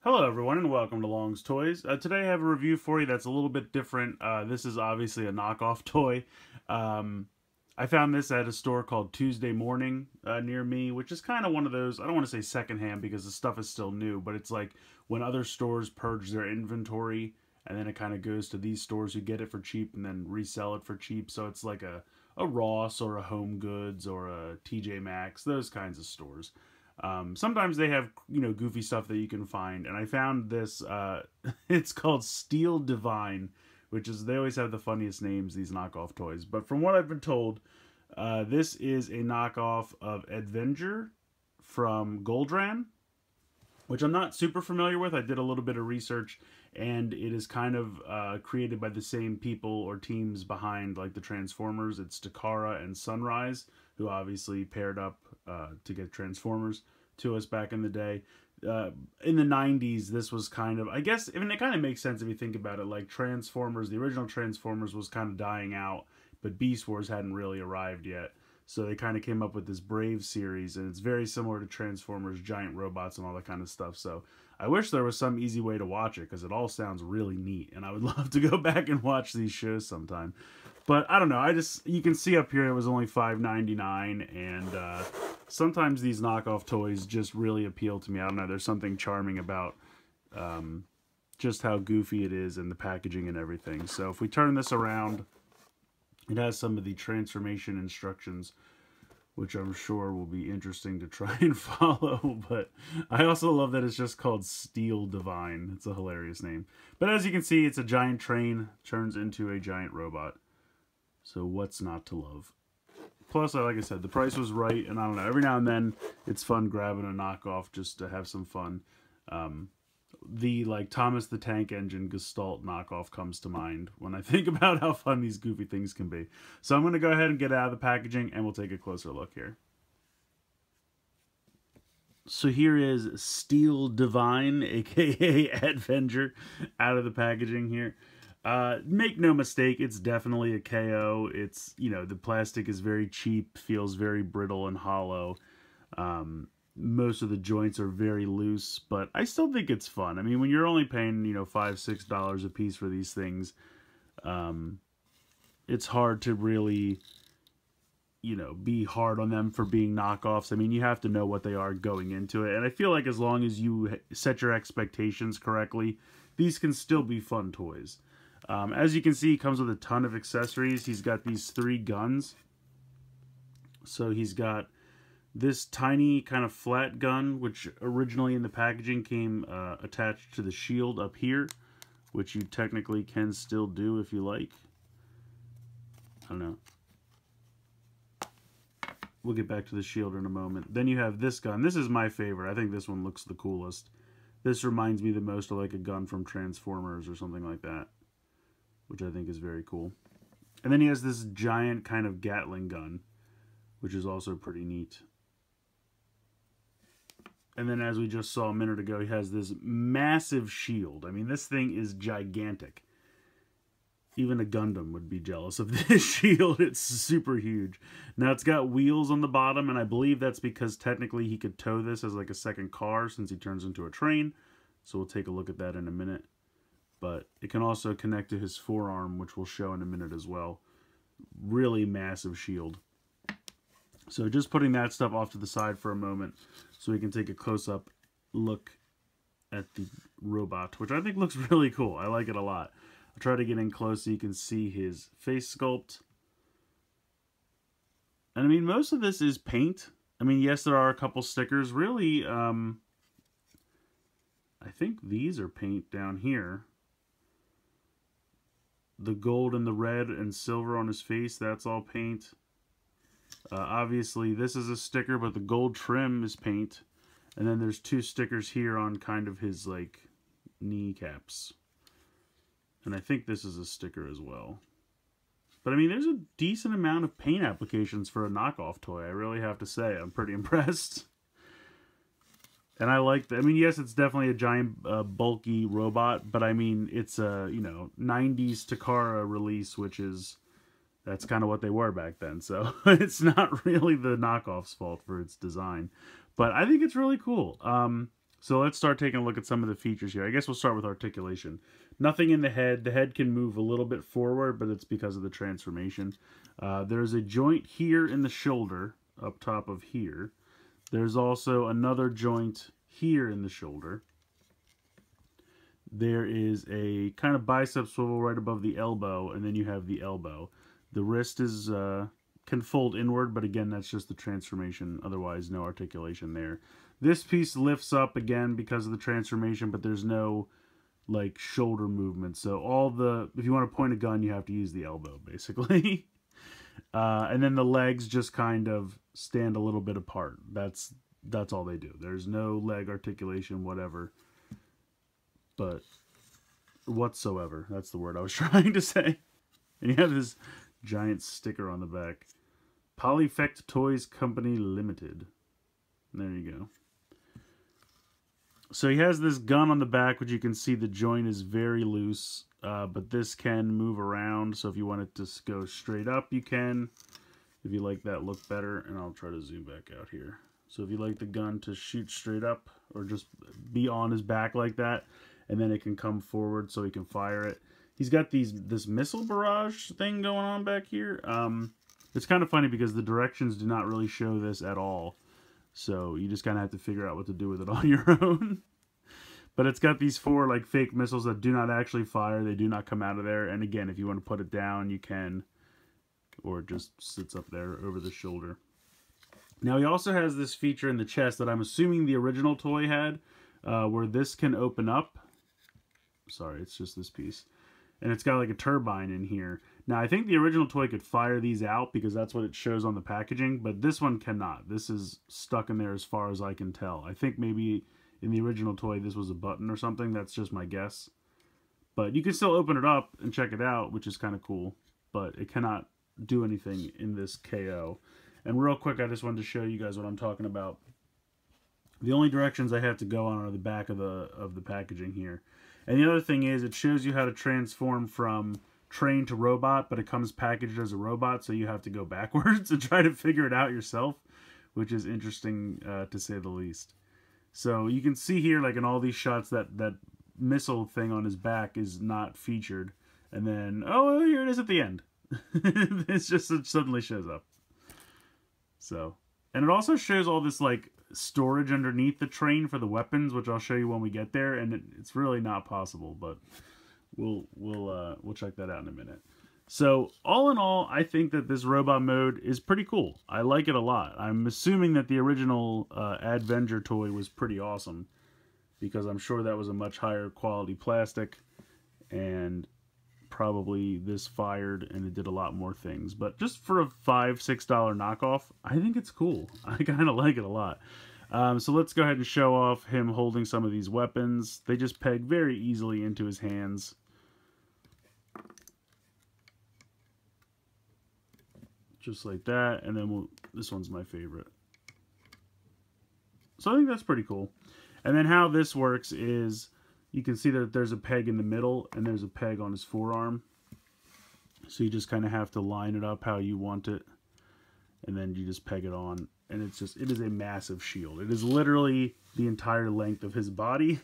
Hello everyone and welcome to Long's Toys. Today I have a review for you that's a little bit different. This is obviously a knockoff toy. I found this at a store called Tuesday Morning near me, which is kind of one of those, I don't want to say secondhand because the stuff is still new, but it's like when other stores purge their inventory and then it kind of goes to these stores who get it for cheap and then resell it for cheap. So it's like a Ross or a Home Goods or a TJ Maxx, those kinds of stores. Sometimes they have, goofy stuff that you can find. And I found this, it's called Steel Divine, which is, they always have the funniest names, these knockoff toys. But from what I've been told, this is a knockoff of Advenger from Goldran, which I'm not super familiar with. I did a little bit of research, and it is kind of created by the same people or teams behind like the Transformers. It's Takara and Sunrise, who obviously paired up to get Transformers to us back in the day. In the 90s, this was kind of, I guess, I mean, it kind of makes sense if you think about it. Like Transformers, the original Transformers was kind of dying out, but Beast Wars hadn't really arrived yet. So they kind of came up with this Brave series, and it's very similar to Transformers, giant robots, and all that kind of stuff. So I wish there was some easy way to watch it, because it all sounds really neat, and I would love to go back and watch these shows sometime. But I don't know, you can see up here it was only $5.99, and sometimes these knockoff toys just really appeal to me. I don't know, there's something charming about just how goofy it is and the packaging and everything. So if we turn this around, it has some of the transformation instructions, which I'm sure will be interesting to try and follow. But I also love that it's just called Steel Divine. It's a hilarious name. But as you can see, it's a giant train, turns into a giant robot. So what's not to love? Plus, like I said, the price was right, and I don't know, every now and then it's fun grabbing a knockoff just to have some fun. The like Thomas the Tank Engine Gestalt knockoff comes to mind when I think about how fun these goofy things can be. So I'm going to go ahead and get out of the packaging, and we'll take a closer look here. So here is Steel Divine, aka Advenger, out of the packaging here. Make no mistake, it's definitely a KO. It's, the plastic is very cheap, feels very brittle and hollow. Most of the joints are very loose, but I still think it's fun. I mean, when you're only paying, $5, $6 a piece for these things, it's hard to really, be hard on them for being knockoffs. I mean, you have to know what they are going into it. And I feel like as long as you set your expectations correctly, these can still be fun toys. As you can see, he comes with a ton of accessories. He's got these 3 guns. So he's got this tiny kind of flat gun, which originally in the packaging came attached to the shield up here, which you technically can still do if you like. I don't know. We'll get back to the shield in a moment. Then you have this gun. This is my favorite. I think this one looks the coolest. This reminds me the most of like a gun from Transformers or something like that, which I think is very cool. And then he has this giant kind of Gatling gun, which is also pretty neat. And then, as we just saw a minute ago, he has this massive shield. I mean, this thing is gigantic. Even a Gundam would be jealous of this shield. It's super huge. Now, it's got wheels on the bottom, and I believe that's because technically he could tow this as like a second car since he turns into a train. So we'll take a look at that in a minute. But it can also connect to his forearm, which we'll show in a minute as well. Really massive shield. So just putting that stuff off to the side for a moment so we can take a close-up look at the robot, which I think looks really cool. I like it a lot. I'll try to get in close so you can see his face sculpt. And I mean, most of this is paint. I mean, yes, there are a couple stickers. Really, I think these are paint down here. The gold and the red and silver on his face, that's all paint. Obviously, this is a sticker, but the gold trim is paint. And then there's 2 stickers here on kind of his, like, kneecaps. And I think this is a sticker as well. But, I mean, there's a decent amount of paint applications for a knockoff toy. I really have to say, I'm pretty impressed. And I like that. I mean, yes, it's definitely a giant, bulky robot. But, I mean, it's a, 90s Takara release, which is... That's kind of what they were back then, so it's not really the knockoff's fault for its design. But I think it's really cool. So let's start taking a look at some of the features here. I guess we'll start with articulation. Nothing in the head. The head can move a little bit forward, but it's because of the transformation. There's a joint here in the shoulder, up top of here. There's also another joint here in the shoulder. There is a kind of bicep swivel right above the elbow, and then you have the elbow. The wrist is can fold inward, but again, that's just the transformation. Otherwise, no articulation there. This piece lifts up again because of the transformation, but there's no like shoulder movement. So if you want to point a gun, you have to use the elbow, basically. And then the legs just kind of stand a little bit apart. That's all they do. There's no leg articulation, whatever. But whatsoever. That's the word I was trying to say. And you have this giant sticker on the back. Polyfect Toys Company Limited. There you go. So he has this gun on the back, which you can see the joint is very loose. But this can move around. So if you want it to go straight up, you can. If you like that look better. And I'll try to zoom back out here. So if you like the gun to shoot straight up or just be on his back like that, and then it can come forward so he can fire it. He's got this missile barrage thing going on back here. It's kind of funny because the directions do not really show this at all. So you just kind of have to figure out what to do with it on your own. But it's got these 4 like fake missiles that do not actually fire. They do not come out of there. And again, if you want to put it down, you can. Or it just sits up there over the shoulder. Now he also has this feature in the chest that I'm assuming the original toy had. Where this can open up. Sorry, it's just this piece. And it's got like a turbine in here. Now, I think the original toy could fire these out because that's what it shows on the packaging, but this one cannot. This is stuck in there as far as I can tell. I think maybe in the original toy this was a button or something. That's just my guess. But you can still open it up and check it out, which is kind of cool. But it cannot do anything in this KO. And real quick, I just wanted to show you guys what I'm talking about. The only directions I have to go on are the back of the packaging here. And the other thing is, it shows you how to transform from train to robot, but it comes packaged as a robot, so you have to go backwards and try to figure it out yourself, which is interesting to say the least. So you can see here, like in all these shots, that missile thing on his back is not featured. And then, oh, here it is at the end. It suddenly shows up. So, and it also shows all this like storage underneath the train for the weapons, which I'll show you when we get there, and it's really not possible, but we'll check that out in a minute. So all in all, I think that this robot mode is pretty cool. I like it a lot. I'm assuming that the original Advenger toy was pretty awesome, because I'm sure that was a much higher quality plastic, and probably this fired and it did a lot more things. But just for a $5-6 knockoff, I think it's cool. I kind of like it a lot. So let's go ahead and show off him holding some of these weapons. They just peg very easily into his hands. Just like that. And then this one's my favorite. So I think that's pretty cool. And then how this works is, you can see that there's a peg in the middle and there's a peg on his forearm. So you just kind of have to line it up how you want it. And then you just peg it on. And it is a massive shield. It is literally the entire length of his body.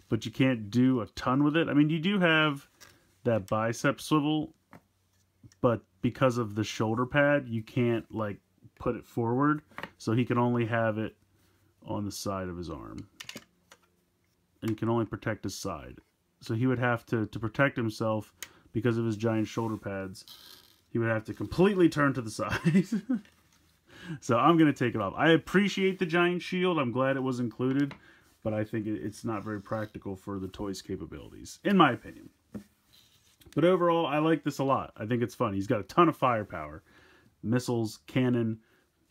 But you can't do a ton with it. I mean, you do have that bicep swivel, but because of the shoulder pad, you can't like put it forward. So he can only have it on the side of his arm. And he can only protect his side. So he would have to protect himself because of his giant shoulder pads. He would have to completely turn to the side. So I'm going to take it off. I appreciate the giant shield. I'm glad it was included. But I think it's not very practical for the toy's capabilities, in my opinion. But overall, I like this a lot. I think it's fun. He's got a ton of firepower. Missiles, cannon,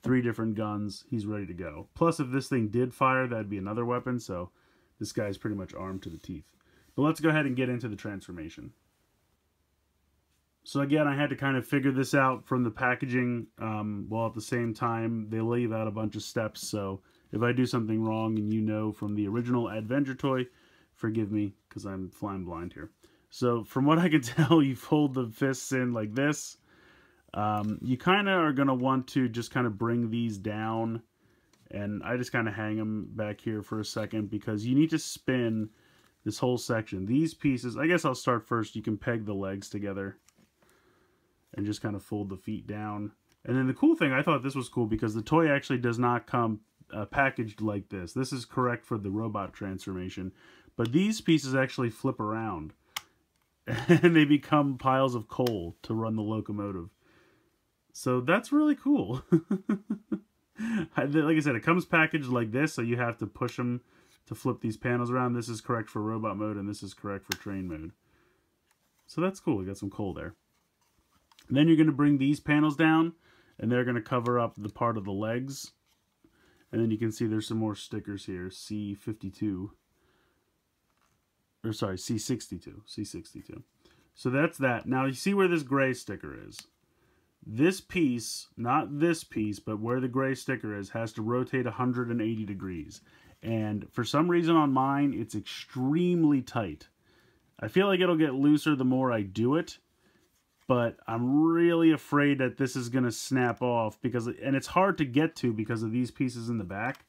3 different guns. He's ready to go. Plus, if this thing did fire, that'd be another weapon. So this guy's pretty much armed to the teeth. But let's go ahead and get into the transformation. So again, I had to kind of figure this out from the packaging, while at the same time they leave out a bunch of steps. So if I do something wrong and you know from the original Advenger toy, forgive me because I'm flying blind here. So from what I can tell, you fold the fists in like this. You kind of are going to want to just kind of bring these down And I just kind of hang them back here for a second because you need to spin this whole section. These pieces, I guess I'll start first. You can peg the legs together and just kind of fold the feet down. And then the cool thing, I thought this was cool because the toy actually does not come packaged like this. This is correct for the robot transformation. But these pieces actually flip around. And they become piles of coal to run the locomotive. So that's really cool. Like I said, it comes packaged like this, so you have to push them to flip these panels around. This is correct for robot mode, and this is correct for train mode. So that's cool. We got some coal there. And then you're going to bring these panels down, and they're going to cover up the part of the legs. And then you can see there's some more stickers here. C52. Or sorry, C62. C62. So that's that. Now you see where this gray sticker is. This piece, not this piece, but where the gray sticker is, has to rotate 180 degrees. And for some reason on mine, it's extremely tight. I feel like it'll get looser the more I do it, but I'm really afraid that this is going to snap off because, and it's hard to get to because of these pieces in the back.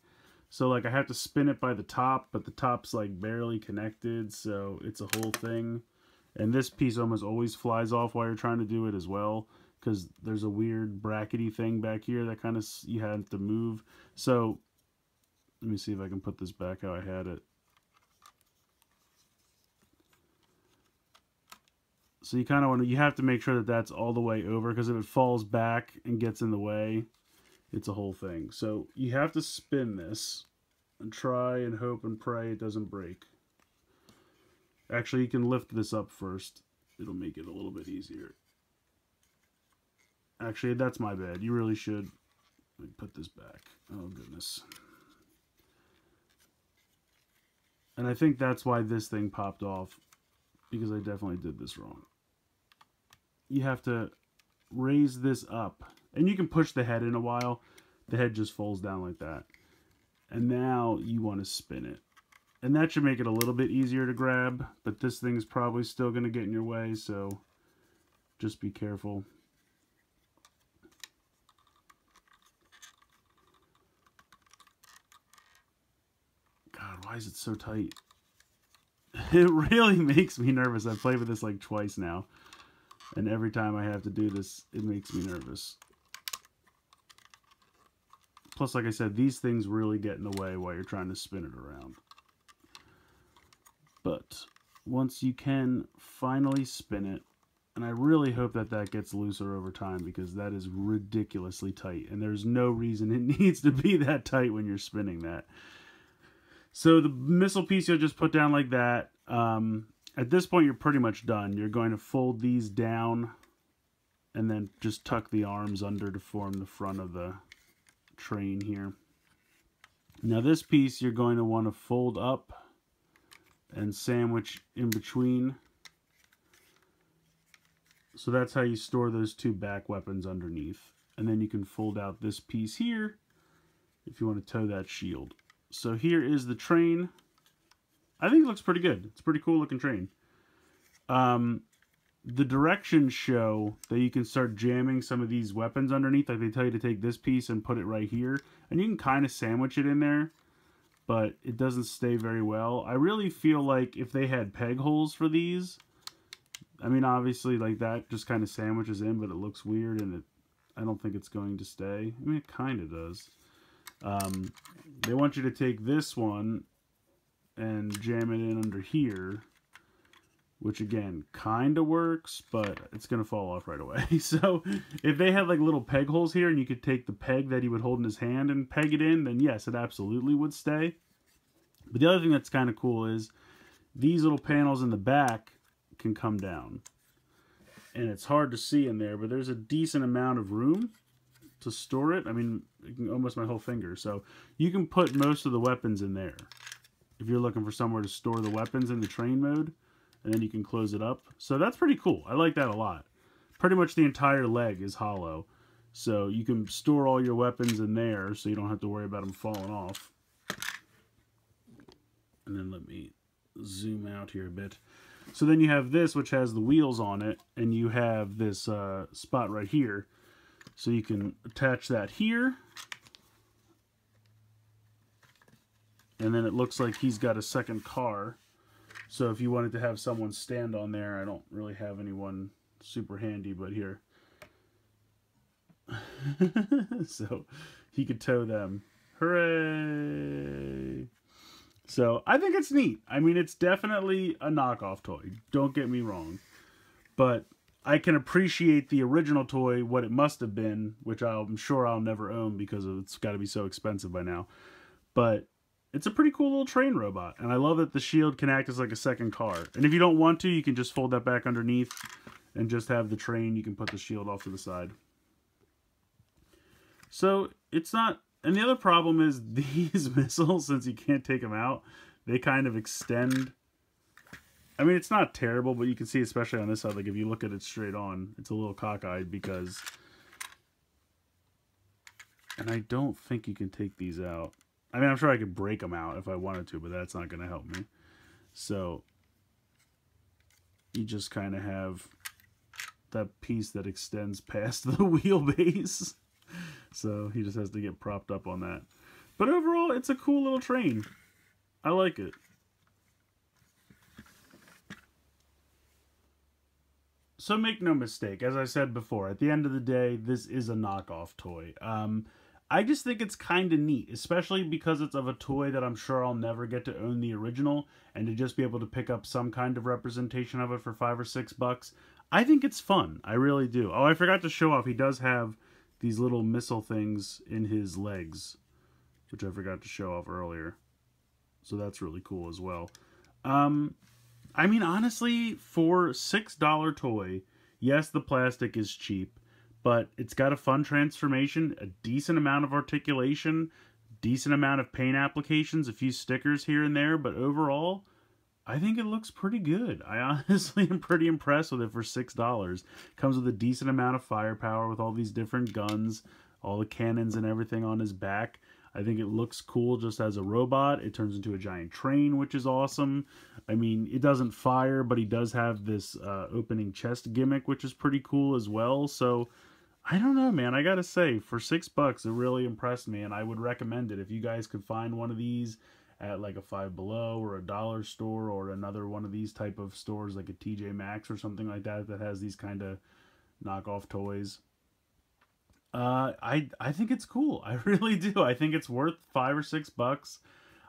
So like I have to spin it by the top, but the top's like barely connected, so it's a whole thing. And this piece almost always flies off while you're trying to do it as well, because there's a weird brackety thing back here that kind of you have to move. So let me see if I can put this back how I had it. So you kind of want to, you have to make sure that that's all the way over, because if it falls back and gets in the way, it's a whole thing. So you have to spin this and try and hope and pray it doesn't break. Actually, you can lift this up first. It'll make it a little bit easier. Actually, that's my bad. You really should. Let me put this back. Oh, goodness. And I think that's why this thing popped off, because I definitely did this wrong. You have to raise this up. And you can push the head in a while. The head just folds down like that. And now you want to spin it. And that should make it a little bit easier to grab. But this thing's probably still going to get in your way, so just be careful. God, why is it so tight? It really makes me nervous. I've played with this like twice now. And every time I have to do this, it makes me nervous. Plus, like I said, these things really get in the way while you're trying to spin it around. But once you can finally spin it, and I really hope that that gets looser over time, because that is ridiculously tight. And there's no reason it needs to be that tight when you're spinning that. So the missile piece you'll just put down like that. At this point, you're pretty much done. You're going to fold these down and then just tuck the arms under to form the front of the train here. Now this piece you're going to want to fold up and sandwich in between. So that's how you store those two back weapons underneath. And then you can fold out this piece here if you want to tow that shield. So here is the train. I think it looks pretty good. It's a pretty cool looking train. The directions show that you can start jamming some of these weapons underneath. Like they tell you to take this piece and put it right here. And you can kind of sandwich it in there, but it doesn't stay very well. I really feel like if they had peg holes for these, I mean, obviously like that just kind of sandwiches in, but it looks weird and I don't think it's going to stay. I mean, it kind of does. They want you to take this one and jam it in under here, which again kind of works, but it's gonna fall off right away. So if they had like little peg holes here and you could take the peg that he would hold in his hand and peg it in, then yes, it absolutely would stay. But the other thing that's kind of cool is these little panels in the back can come down, and it's hard to see in there, but there's a decent amount of room to store it. I mean, almost my whole finger. So you can put most of the weapons in there if you're looking for somewhere to store the weapons in the train mode, and then you can close it up. So that's pretty cool. I like that a lot. Pretty much the entire leg is hollow, so you can store all your weapons in there so you don't have to worry about them falling off. And then let me zoom out here a bit. So then you have this, which has the wheels on it, and you have this spot right here. So you can attach that here, And then it looks like he's got a second car. So if you wanted to have someone stand on there, I don't really have anyone super handy, but here. So he could tow them. Hooray! So I think it's neat. I mean, it's definitely a knockoff toy. Don't get me wrong. But I can appreciate the original toy, what it must have been, which I'm sure I'll never own because it's got to be so expensive by now. But it's a pretty cool little train robot. And I love that the shield can act as like a second car. And if you don't want to, you can just fold that back underneath and just have the train. You can put the shield off to the side. So it's not... And the other problem is these missiles, since you can't take them out, they kind of extend. I mean, it's not terrible, but you can see, especially on this side, like if you look at it straight on, it's a little cockeyed because... And I don't think you can take these out. I mean, I'm sure I could break them out if I wanted to, but that's not going to help me. So, you just kind of have that piece that extends past the wheelbase. So, he just has to get propped up on that. But overall, it's a cool little train. I like it. So make no mistake, as I said before, at the end of the day, this is a knockoff toy. I just think it's kind of neat, especially because it's of a toy that I'm sure I'll never get to own the original, and to just be able to pick up some kind of representation of it for $5 or $6. I think it's fun. I really do. Oh, I forgot to show off. He does have these little missile things in his legs, which I forgot to show off earlier. So that's really cool as well. I mean, honestly, for $6 toy, yes, the plastic is cheap, but it's got a fun transformation, a decent amount of articulation, decent amount of paint applications, a few stickers here and there, but overall, I think it looks pretty good. I honestly am pretty impressed with it for $6. Comes with a decent amount of firepower with all these different guns, all the cannons and everything on his back. I think it looks cool just as a robot. It turns into a giant train, which is awesome. I mean, it doesn't fire, but he does have this opening chest gimmick, which is pretty cool as well. So, I don't know, man. I gotta say, for $6, it really impressed me, and I would recommend it. If you guys could find one of these at like a Five Below or a dollar store or another one of these type of stores like a TJ Maxx or something like that that has these kind of knockoff toys, I think it's cool. I really do. I think it's worth $5 or $6.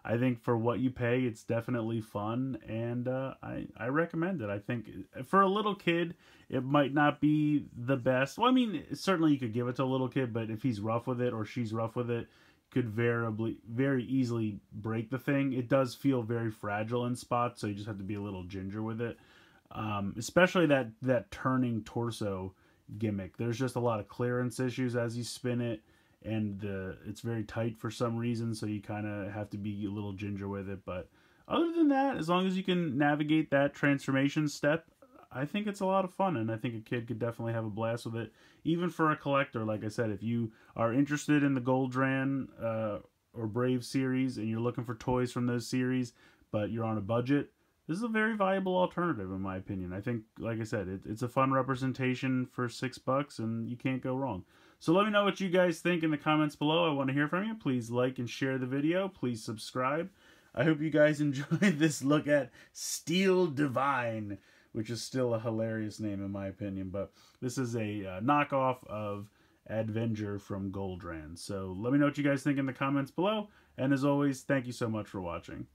I think for what you pay, it's definitely fun, and I recommend it. I think for a little kid, it might not be the best. Well, I mean, certainly you could give it to a little kid, but if he's rough with it or she's rough with it, could very easily break the thing. It does feel very fragile in spots, so you just have to be a little ginger with it. Especially that turning torso gimmick. There's just a lot of clearance issues as you spin it, and it's very tight for some reason, so you kind of have to be a little ginger with it. But other than that, as long as you can navigate that transformation step, I think it's a lot of fun, and I think a kid could definitely have a blast with it. Even for a collector, like I said, if you are interested in the Goldran or Brave series, and you're looking for toys from those series, but you're on a budget, this is a very viable alternative, in my opinion. I think, like I said, it's a fun representation for $6, and you can't go wrong. So let me know what you guys think in the comments below. I want to hear from you. Please like and share the video. Please subscribe. I hope you guys enjoyed this look at Steel Divine, which is still a hilarious name in my opinion. But this is a knockoff of Advenger from Goldran. So let me know what you guys think in the comments below. And as always, thank you so much for watching.